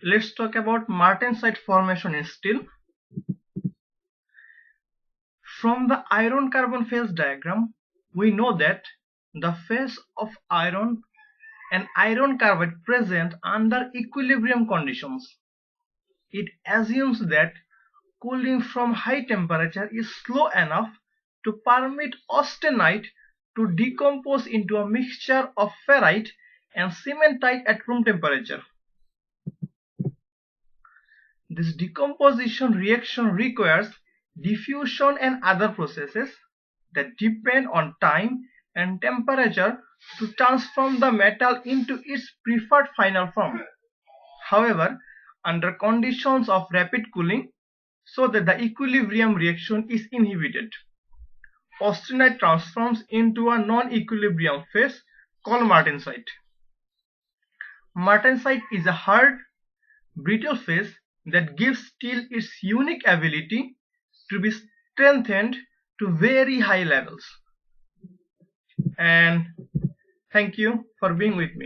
Let's talk about martensite formation in steel. From the iron-carbon phase diagram, we know that the phase of iron and iron carbide present under equilibrium conditions. It assumes that cooling from high temperature is slow enough to permit austenite to decompose into a mixture of ferrite and cementite at room temperature. This decomposition reaction requires diffusion and other processes that depend on time and temperature to transform the metal into its preferred final form. However, under conditions of rapid cooling, so that the equilibrium reaction is inhibited, austenite transforms into a non-equilibrium phase called martensite. Martensite is a hard, brittle phase that gives steel its unique ability to be strengthened to very high levels. And thank you for being with me.